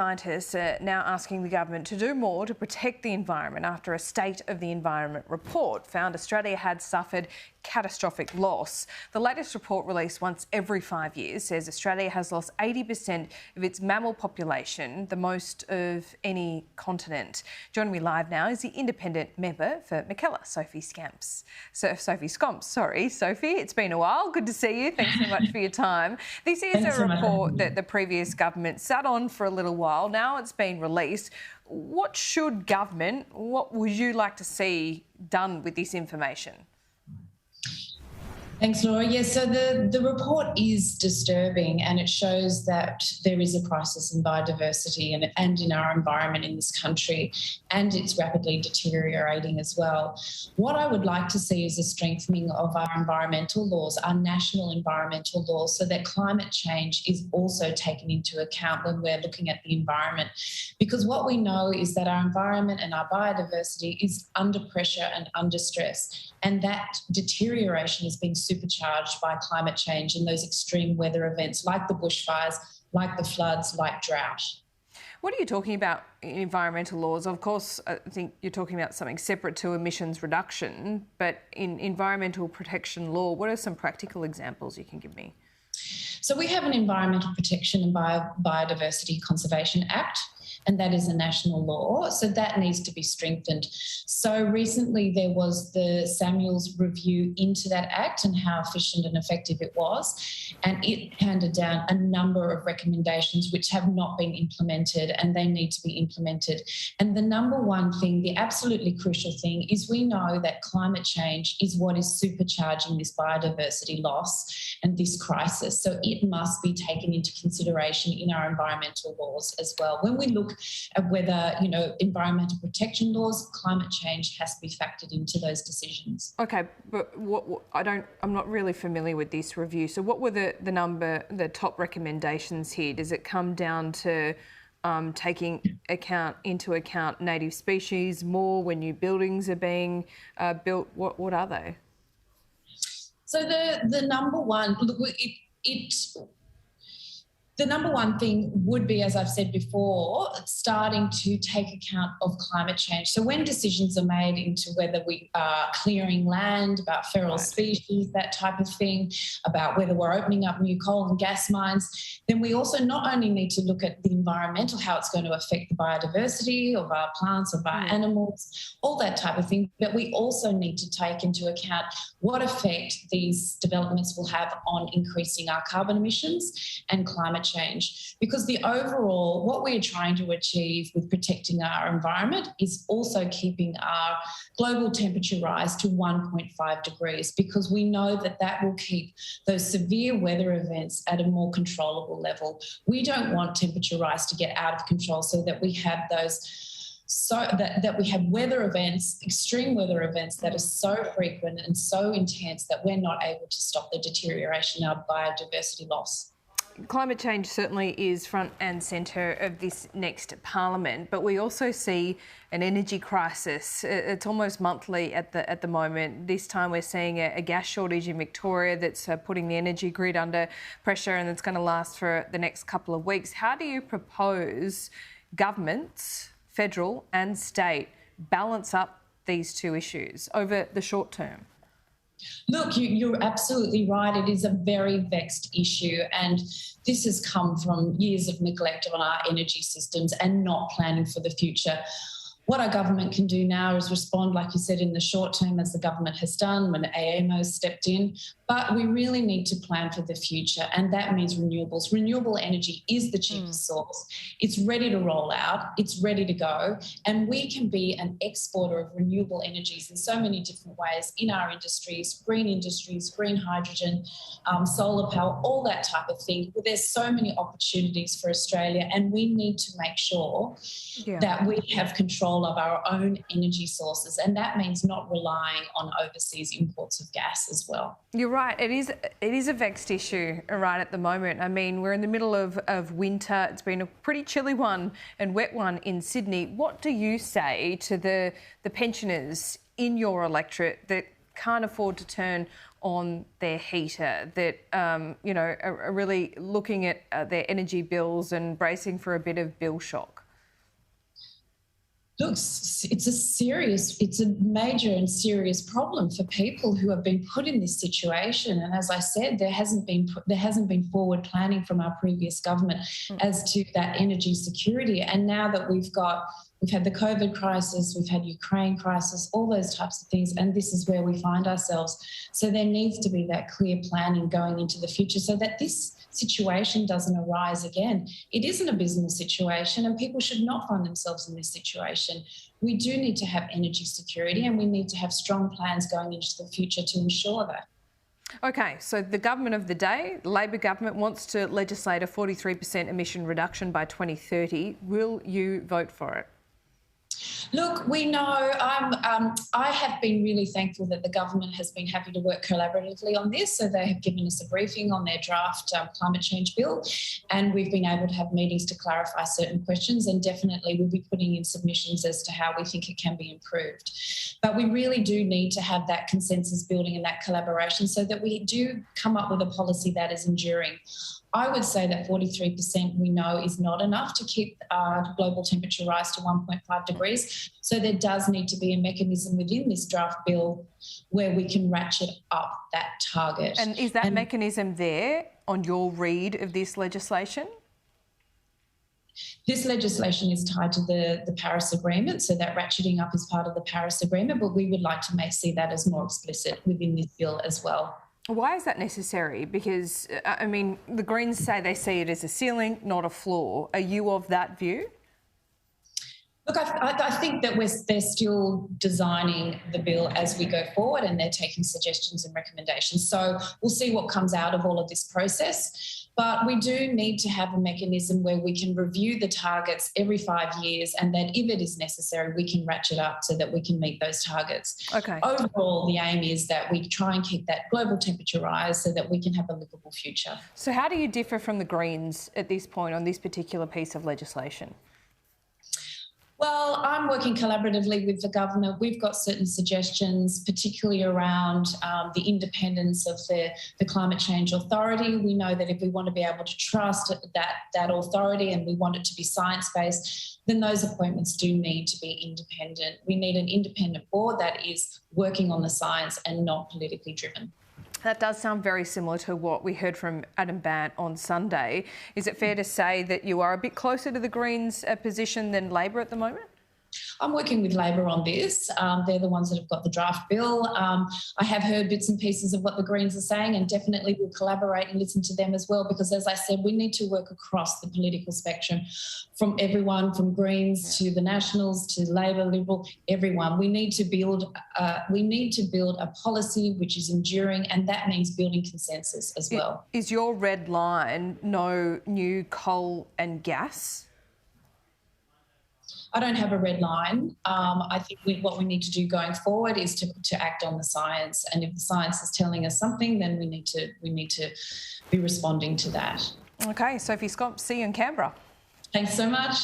Scientists are now asking the government to do more to protect the environment after a State of the Environment report found Australia had suffered catastrophic loss. The latest report, released once every 5 years, says Australia has lost 80% of its mammal population, the most of any continent. Joining me live now is the independent member for Mackellar, Sophie Scamps. Sophie Scamps, sorry. Sophie, it's been a while. Good to see you. Thanks so much for your time. This is a report that the previous government sat on for a little while. Now it's been released. What would you like to see done with this information? Thanks, Laura. Yes, so the report is disturbing, and it shows that there is a crisis in biodiversity and in our environment in this country, and it's rapidly deteriorating as well. What I would like to see is a strengthening of our environmental laws, our national environmental laws, so that climate change is also taken into account when we're looking at the environment. Because what we know is that our environment and our biodiversity is under pressure and under stress, and that deterioration is being supercharged by climate change and those extreme weather events like the bushfires, like the floods, like drought. What are you talking about in environmental laws? Of course, I think you're talking about something separate to emissions reduction, but in environmental protection law, what are some practical examples you can give me? So we have an Environmental Protection and Biodiversity Conservation Act, and that is a national law, so that needs to be strengthened. So recently there was the Samuels review into that act and how efficient and effective it was, and it handed down a number of recommendations which have not been implemented, and they need to be implemented. And the number one thing, the absolutely crucial thing, is we know that climate change is what is supercharging this biodiversity loss and this crisis, so it must be taken into consideration in our environmental laws as well. When we look at whether, environmental protection laws, climate change has to be factored into those decisions. Okay, but I'm not really familiar with this review. So what were the top recommendations here? Does it come down to taking into account native species more when new buildings are being built? What are they? So the number one, the number one thing would be, as I've said before, starting to take account of climate change. So when decisions are made into whether we are clearing land, about feral species, that type of thing, about whether we're opening up new coal and gas mines, then we also not only need to look at the environmental, how it's going to affect the biodiversity of our plants, of our animals, all that type of thing, but we also need to take into account what effect these developments will have on increasing our carbon emissions and climate change. Because the overall, what we're trying to achieve with protecting our environment is also keeping our global temperature rise to 1.5 degrees, because we know that will keep those severe weather events at a more controllable level. We don't want temperature rise to get out of control, so that we have that we have weather events, extreme weather events that are so frequent and so intense that we're not able to stop the deterioration of biodiversity loss. Climate change certainly is front and centre of this next parliament, but we also see an energy crisis. It's almost monthly at the moment. This time we're seeing a gas shortage in Victoria that's putting the energy grid under pressure, and it's going to last for the next couple of weeks. How do you propose governments, federal and state, balance up these two issues over the short term? Look, you're absolutely right. It is a very vexed issue, and this has come from years of neglect on our energy systems and not planning for the future. What our government can do now is respond, like you said, in the short term, as the government has done when AEMO stepped in. But we really need to plan for the future, and that means renewables. Renewable energy is the cheapest source. It's ready to roll out. It's ready to go. And we can be an exporter of renewable energies in so many different ways in our industries, green hydrogen, solar power, all that type of thing. But there's so many opportunities for Australia, and we need to make sure that we have control of our own energy sources, and that means not relying on overseas imports of gas as well. You're right. It is a vexed issue right at the moment. I mean, we're in the middle of winter. It's been a pretty chilly one and wet one in Sydney. What do you say to the pensioners in your electorate that can't afford to turn on their heater, that are really looking at their energy bills and bracing for a bit of bill shock? Look, it's a major and serious problem for people who have been put in this situation. And as I said, there hasn't been forward planning from our previous government as to that energy security. And now that we've had the COVID crisis, we've had Ukraine crisis, all those types of things, and this is where we find ourselves. So there needs to be that clear planning going into the future so that this situation doesn't arise again. It isn't a business situation and people should not find themselves in this situation. We do need to have energy security and we need to have strong plans going into the future to ensure that. Okay, so the government of the day, the Labor government, wants to legislate a 43% emission reduction by 2030. Will you vote for it? Look, we know I have been really thankful that the government has been happy to work collaboratively on this. So they have given us a briefing on their draft climate change bill, and we've been able to have meetings to clarify certain questions, and definitely we'll be putting in submissions as to how we think it can be improved. But we really do need to have that consensus building and that collaboration so that we do come up with a policy that is enduring. I would say that 43% we know is not enough to keep global temperature rise to 1.5 degrees. So there does need to be a mechanism within this draft bill where we can ratchet up that target. And is that mechanism there on your read of this legislation? This legislation is tied to the Paris Agreement, so that ratcheting up is part of the Paris Agreement, but we would like to see that as more explicit within this bill as well. Why is that necessary? Because, I mean, the Greens say they see it as a ceiling, not a floor. Are you of that view? Look, I think that they're still designing the bill as we go forward and they're taking suggestions and recommendations. So we'll see what comes out of all of this process. But we do need to have a mechanism where we can review the targets every 5 years and that if it is necessary, we can ratchet up so that we can meet those targets. Okay. Overall, the aim is that we try and keep that global temperature rise so that we can have a livable future. So how do you differ from the Greens at this point on this particular piece of legislation? Well, I'm working collaboratively with the government. We've got certain suggestions, particularly around the independence of the Climate Change Authority. We know that if we want to be able to trust that authority and we want it to be science-based, then those appointments do need to be independent. We need an independent board that is working on the science and not politically driven. That does sound very similar to what we heard from Adam Bandt on Sunday. Is it fair to say that you are a bit closer to the Greens' position than Labor at the moment? I'm working with Labor on this. They're the ones that have got the draft bill. I have heard bits and pieces of what the Greens are saying and definitely will collaborate and listen to them as well because, as I said, we need to work across the political spectrum from everyone, from Greens to the Nationals to Labor, Liberal, everyone. We need to build a policy which is enduring, and that means building consensus as well. Is your red line no new coal and gas? I don't have a red line. I think what we need to do going forward is to act on the science, and if the science is telling us something, then we need to be responding to that. Okay, Sophie Scamps, see you in Canberra. Thanks so much.